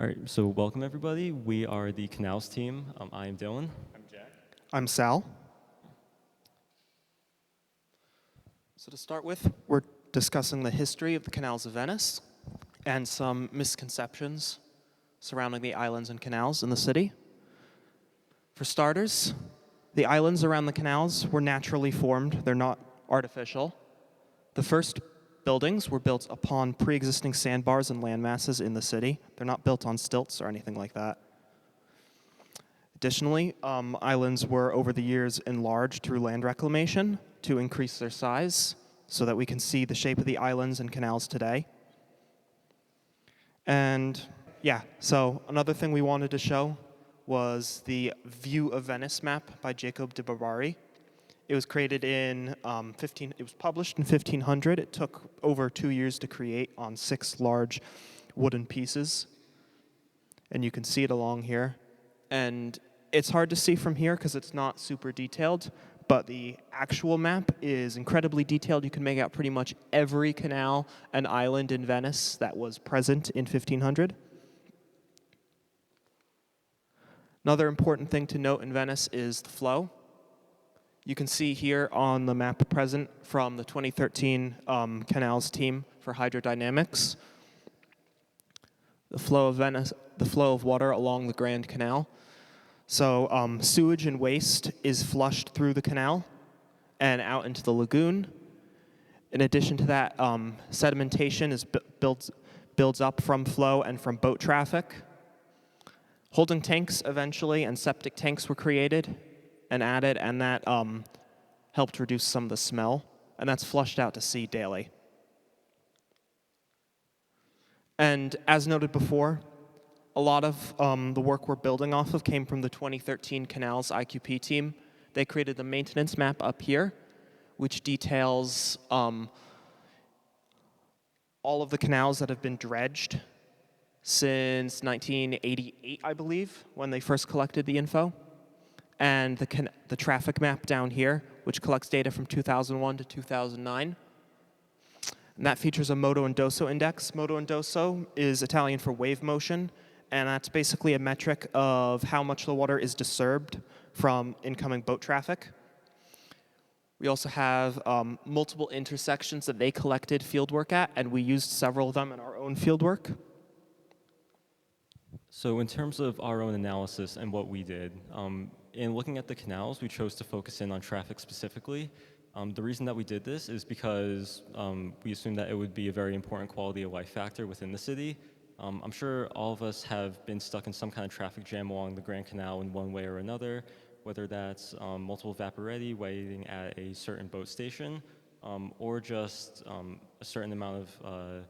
All right, so welcome everybody. We are the Canals team. I am Dylan. I'm Jack. I'm Sal. So to start with, we're discussing the history of the Canals of Venice and some misconceptions surrounding the islands and canals in the city. For starters, the islands around the canals were naturally formed. They're not artificial. The first buildings were built upon pre-existing sandbars and land masses in the city. They're not built on stilts or anything like that. Additionally, islands were over the years enlarged through land reclamation to increase their size so that we can see the shape of the islands and canals today. And yeah, so another thing we wanted to show was the View of Venice map by Jacob de Barbari. It was created in it was published in 1500. It took over 2 years to create on 6 large wooden pieces. And you can see it along here. And it's hard to see from here because it's not super detailed, but the actual map is incredibly detailed. You can make out pretty much every canal and island in Venice that was present in 1500. Another important thing to note in Venice is the flow. You can see here on the map present from the 2013 Canals team for hydrodynamics, the flow of water along the Grand Canal. So sewage and waste is flushed through the canal and out into the lagoon. In addition to that, sedimentation is builds up from flow and from boat traffic. Holding tanks eventually and septic tanks were created and added, and that helped reduce some of the smell, and that's flushed out to sea daily. And as noted before, a lot of the work we're building off of came from the 2013 Canals IQP team. They created the maintenance map up here, which details all of the canals that have been dredged since 1988, I believe, when they first collected the info. And the traffic map down here, which collects data from 2001 to 2009. And that features a moto and doso index. Moto and doso is Italian for wave motion, and that's basically a metric of how much the water is disturbed from incoming boat traffic. We also have multiple intersections that they collected fieldwork at, and we used several of them in our own fieldwork. So in terms of our own analysis and what we did, in looking at the canals, we chose to focus in on traffic specifically. The reason that we did this is because we assumed that it would be a very important quality of life factor within the city. I'm sure all of us have been stuck in some kind of traffic jam along the Grand Canal in one way or another, whether that's multiple vaporetti waiting at a certain boat station, or just a certain amount of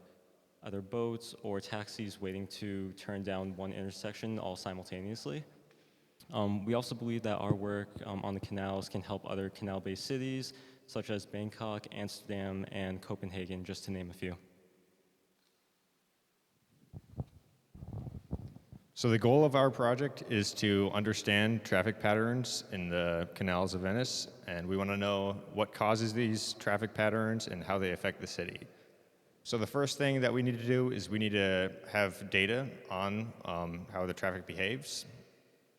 either boats or taxis waiting to turn down one intersection all simultaneously. We also believe that our work on the canals can help other canal-based cities, such as Bangkok, Amsterdam, and Copenhagen, just to name a few. So the goal of our project is to understand traffic patterns in the Canals of Venice, and we want to know what causes these traffic patterns and how they affect the city. So the first thing that we need to do is we need to have data on how the traffic behaves.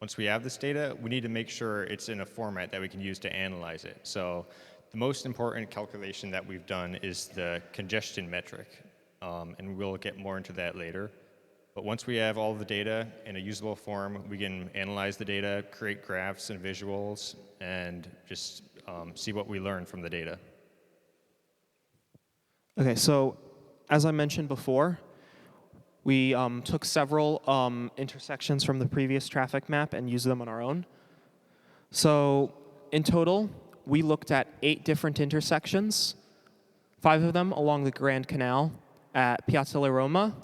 Once we have this data, we need to make sure it's in a format that we can use to analyze it. So the most important calculation that we've done is the congestion metric, and we'll get more into that later. But once we have all the data in a usable form, we can analyze the data, create graphs and visuals, and just see what we learn from the data. Okay, so as I mentioned before, we took several intersections from the previous traffic map and used them on our own. So in total, we looked at 8 different intersections, 5 of them along the Grand Canal at Piazza La Roma,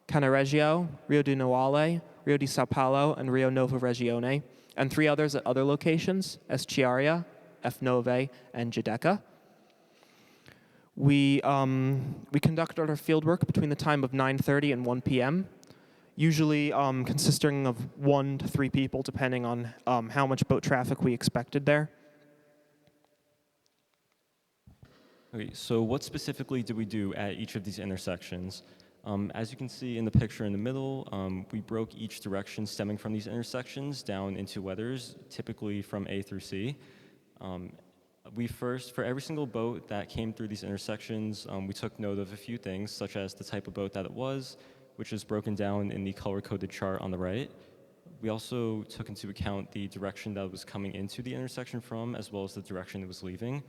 Cannaregio, Rio di Noale, Rio di Sao Paulo, and Rio Nova Regione, and 3 others at other locations, Eschiaria, F Nove, and Giudecca. We conducted our fieldwork between the time of 9:30 and 1 p.m., usually consisting of 1 to 3 people, depending on how much boat traffic we expected there. Okay, so what specifically did we do at each of these intersections? As you can see in the picture in the middle, we broke each direction stemming from these intersections down into weathers, typically from A through C. We first, for every single boat that came through these intersections, we took note of a few things, such as the type of boat that it was, which is broken down in the color-coded chart on the right. We also took into account the direction that it was coming into the intersection from, as well as the direction it was leaving.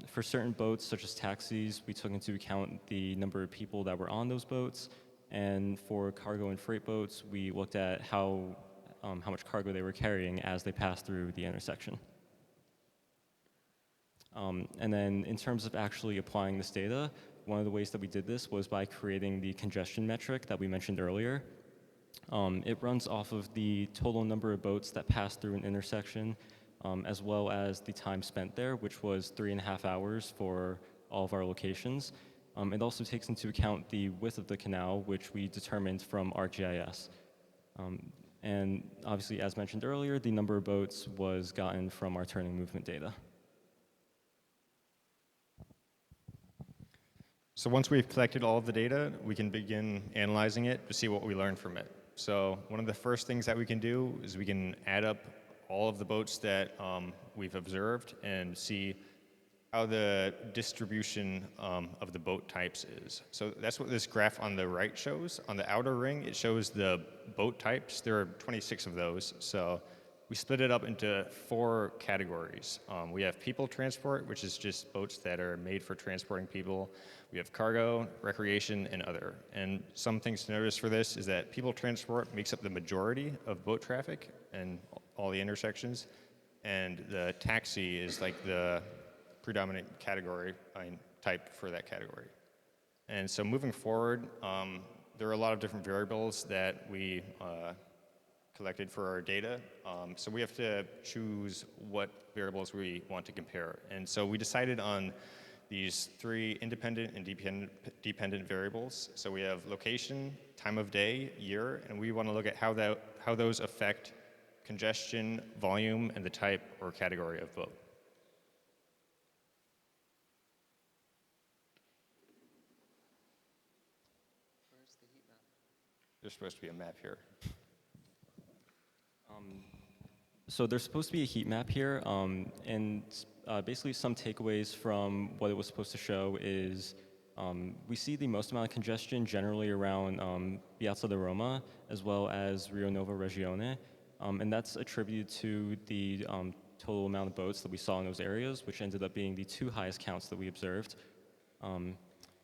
For certain boats, such as taxis, we took into account the number of people that were on those boats. And for cargo and freight boats, we looked at how much cargo they were carrying as they passed through the intersection. And then in terms of actually applying this data, one of the ways that we did this was by creating the congestion metric that we mentioned earlier. It runs off of the total number of boats that pass through an intersection, as well as the time spent there, which was 3.5 hours for all of our locations. It also takes into account the width of the canal, which we determined from ArcGIS. And obviously, as mentioned earlier, the number of boats was gotten from our turning movement data. So once we've collected all of the data, we can begin analyzing it to see what we learned from it. So one of the first things that we can do is we can add up all of the boats that we've observed and see how the distribution of the boat types is. So that's what this graph on the right shows. On the outer ring, it shows the boat types. There are 26 of those. So we split it up into 4 categories. We have people transport, which is just boats that are made for transporting people. We have cargo, recreation, and other. And some things to notice for this is that people transport makes up the majority of boat traffic and all the intersections. And the taxi is like the predominant category type for that category. And so moving forward, there are a lot of different variables that we collected for our data. So we have to choose what variables we want to compare. And so we decided on these 3 independent and dependent variables. So we have location, time of day, year, and we want to look at how those affect congestion, volume, and the type or category of boat. Where's the heat map? There's supposed to be a map here. So there's supposed to be a heat map here, and basically some takeaways from what it was supposed to show is we see the most amount of congestion generally around Piazza di Roma, as well as Rio Nuovo Regione, and that's attributed to the total amount of boats that we saw in those areas, which ended up being the 2 highest counts that we observed.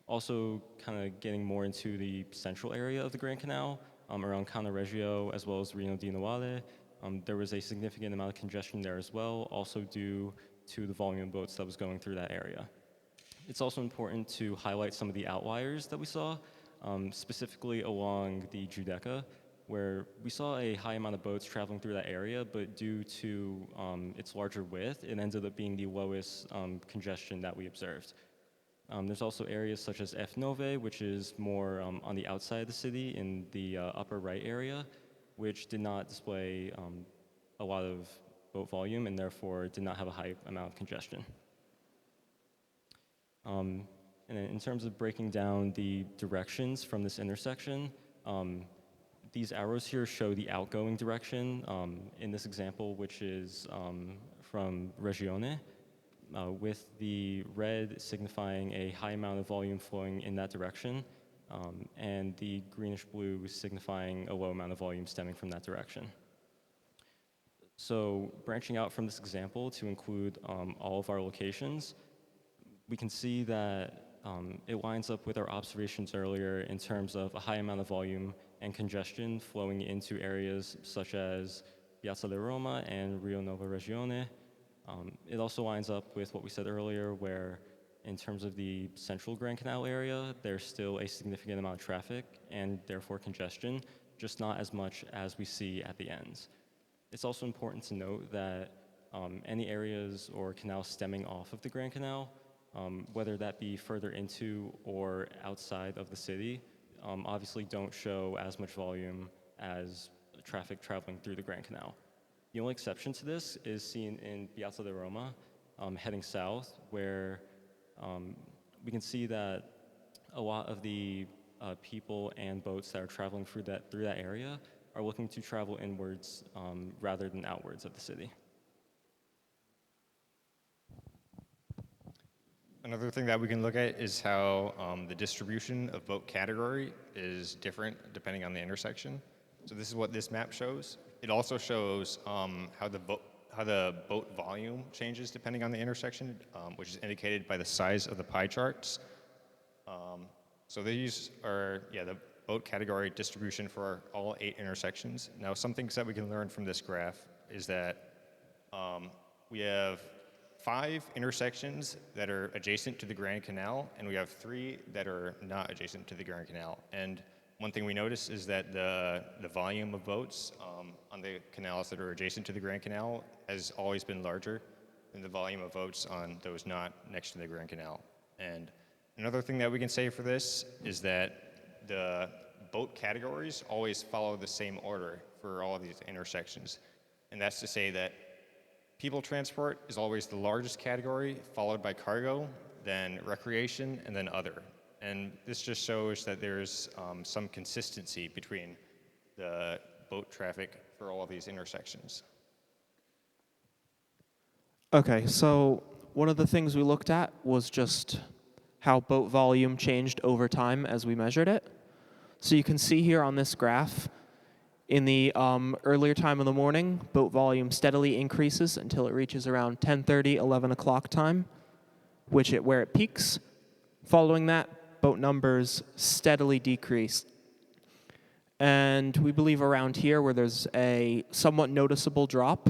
Also, kind of getting more into the central area of the Grand Canal, around Canna Reggio, as well as Reno di Novale. There was a significant amount of congestion there as well, also due to the volume of boats that was going through that area. It's also important to highlight some of the outliers that we saw, specifically along the Giudecca, where we saw a high amount of boats traveling through that area, but due to its larger width, it ended up being the lowest congestion that we observed. There's also areas such as F9, which is more on the outside of the city in the upper right area, which did not display a lot of boat volume and therefore did not have a high amount of congestion. And in terms of breaking down the directions from this intersection, these arrows here show the outgoing direction in this example, which is from Regione, with the red signifying a high amount of volume flowing in that direction, and the greenish blue signifying a low amount of volume stemming from that direction. So branching out from this example to include all of our locations, we can see that it lines up with our observations earlier in terms of a high amount of volume and congestion flowing into areas such as Piazza di Roma and Rio Nuovo Regione. It also lines up with what we said earlier, where in terms of the central Grand Canal area, there's still a significant amount of traffic and therefore congestion, just not as much as we see at the ends. It's also important to note that any areas or canals stemming off of the Grand Canal, whether that be further into or outside of the city, obviously don't show as much volume as traffic traveling through the Grand Canal. The only exception to this is seen in Piazza di Roma, heading south, where we can see that a lot of the people and boats that are traveling through that area are looking to travel inwards rather than outwards of the city. Another thing that we can look at is how the distribution of boat category is different depending on the intersection. So this is what this map shows. It also shows how the boat volume changes depending on the intersection, which is indicated by the size of the pie charts. So these are, the boat category distribution for all 8 intersections. Now, some things that we can learn from this graph is that we have 5 intersections that are adjacent to the Grand Canal, and we have 3 that are not adjacent to the Grand Canal. And one thing we notice is that the volume of boats on the canals that are adjacent to the Grand Canal has always been larger than the volume of boats on those not next to the Grand Canal. And another thing that we can say for this is that the boat categories always follow the same order for all of these intersections. And that's to say that people transport is always the largest category, followed by cargo, then recreation, and then other. And this just shows that there's some consistency between the boat traffic for all of these intersections. Okay, so one of the things we looked at was just how boat volume changed over time as we measured it. So you can see here on this graph, in the earlier time of the morning, boat volume steadily increases until it reaches around 10:30, 11 o'clock time, where it peaks. Following that, boat numbers steadily decrease. And we believe around here, where there's a somewhat noticeable drop,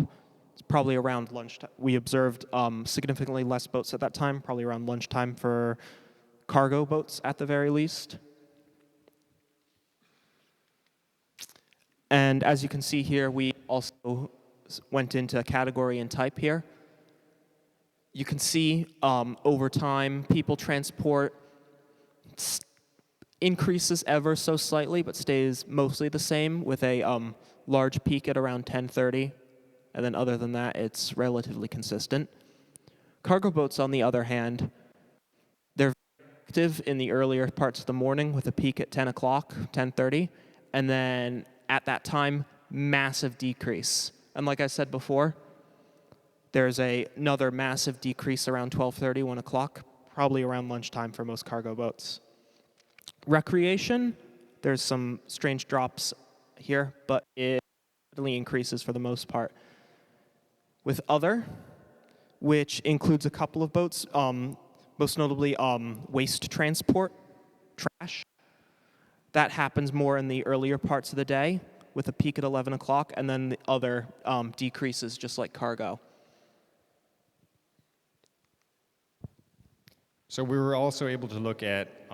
it's probably around lunchtime. We observed significantly less boats at that time, probably around lunchtime for cargo boats at the very least. And as you can see here, we also went into category and type here. You can see over time, people transport increases ever so slightly, but stays mostly the same with a large peak at around 10:30. And then other than that, it's relatively consistent. Cargo boats, on the other hand, they're active in the earlier parts of the morning with a peak at 10 o'clock, 10:30, and then at that time, massive decrease. And like I said before, there's another massive decrease around 12:30, 1 o'clock, probably around lunchtime for most cargo boats. Recreation, there's some strange drops here, but it steadily increases for the most part. With other, which includes a couple of boats, most notably waste transport, trash. That happens more in the earlier parts of the day with a peak at 11 o'clock, and then the other decreases just like cargo. So we were also able to look at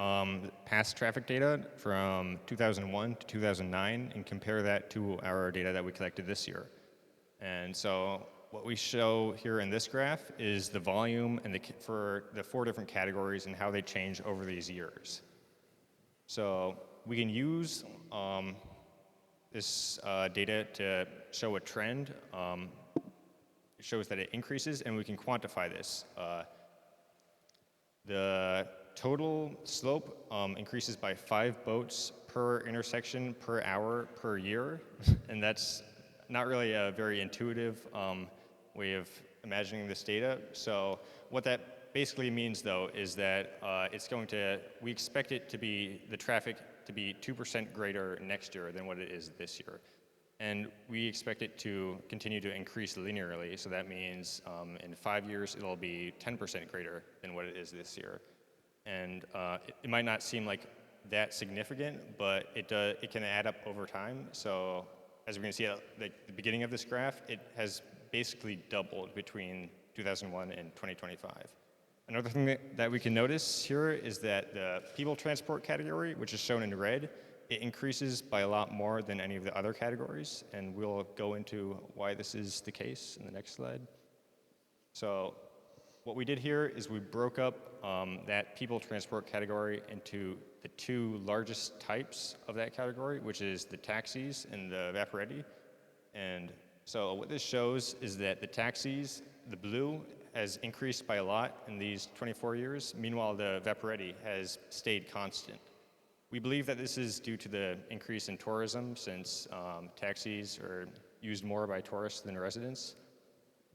past traffic data from 2001 to 2009 and compare that to our data that we collected this year. And so what we show here in this graph is the volume and for the 4 different categories and how they change over these years. So we can use this data to show a trend. It shows that it increases, and we can quantify this. The total slope increases by 5 boats per intersection per hour per year, and that's not really a very intuitive way of imagining this data. So what that basically means, though, is that we expect it to be, the traffic to be 2% greater next year than what it is this year. And we expect it to continue to increase linearly, so that means in 5 years it'll be 10% greater than what it is this year. And it might not seem like that significant, but it can add up over time. So as we can see at the beginning of this graph, it has basically doubled between 2001 and 2025. Another thing that we can notice here is that the people transport category, which is shown in red, it increases by a lot more than any of the other categories, and we'll go into why this is the case in the next slide. So what we did here is we broke up that people transport category into the 2 largest types of that category, which is the taxis and the vaporetti. And so what this shows is that the taxis, the blue, has increased by a lot in these 24 years. Meanwhile, the vaporetti has stayed constant. We believe that this is due to the increase in tourism since taxis are used more by tourists than residents.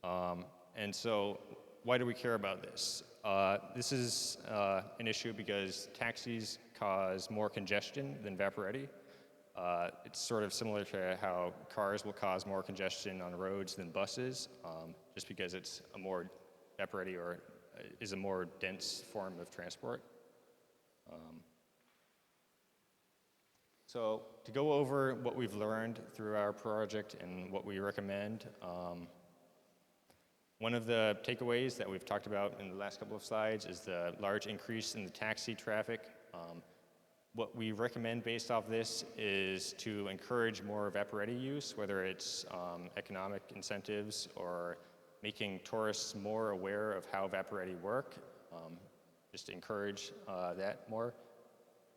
And so why do we care about this? This is an issue because taxis cause more congestion than vaporetti. It's sort of similar to how cars will cause more congestion on roads than buses, just because it's a more vaporetti or is a more dense form of transport. So to go over what we've learned through our project and what we recommend, one of the takeaways that we've talked about in the last couple of slides is the large increase in the taxi traffic. What we recommend based off this is to encourage more vaporetti use, whether it's economic incentives or making tourists more aware of how vaporetti work, just to encourage that more.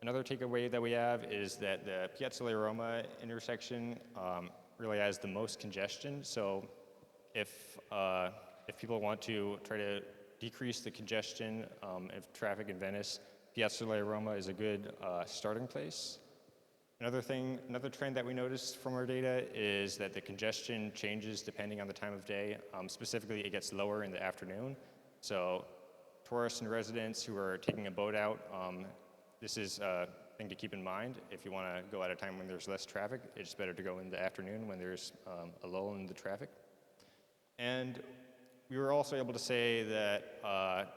Another takeaway that we have is that the Piazzale Roma intersection really has the most congestion. So if people want to try to decrease the congestion of traffic in Venice, Piazzale Roma is a good starting place. Another trend that we noticed from our data is that the congestion changes depending on the time of day. Specifically, it gets lower in the afternoon. So tourists and residents who are taking a boat out, this is a thing to keep in mind. If you want to go at a time when there's less traffic, it's better to go in the afternoon when there's a lull in the traffic. And we were also able to say that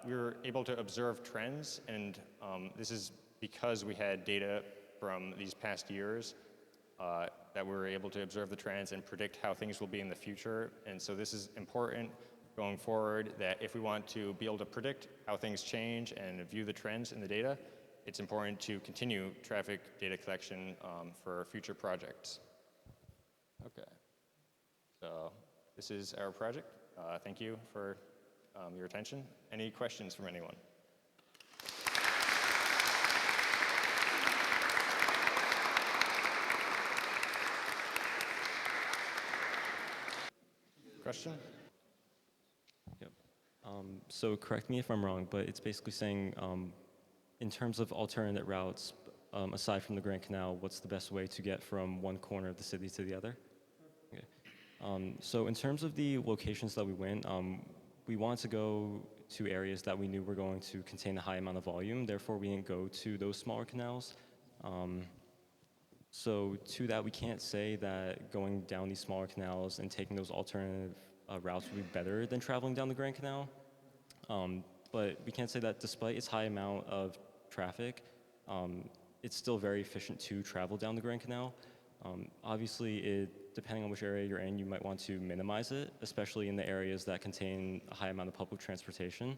we were able to observe trends, and this is because we had data from these past years that we were able to observe the trends and predict how things will be in the future. And so this is important going forward, that if we want to be able to predict how things change and view the trends in the data, it's important to continue traffic data collection for future projects. Okay, so this is our project. Thank you for your attention. Any questions from anyone? Question? Yep. So correct me if I'm wrong, but it's basically saying in terms of alternate routes, aside from the Grand Canal, what's the best way to get from one corner of the city to the other? Okay. So in terms of the locations that we went, we wanted to go to areas that we knew were going to contain a high amount of volume. Therefore, we didn't go to those smaller canals. So to that, we can't say that going down these smaller canals and taking those alternative routes would be better than traveling down the Grand Canal. But we can't say that despite its high amount of traffic, it's still very efficient to travel down the Grand Canal. Obviously, depending on which area you're in, you might want to minimize it, especially in the areas that contain a high amount of public transportation.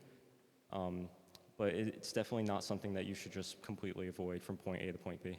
But it's definitely not something that you should just completely avoid from point A to point B.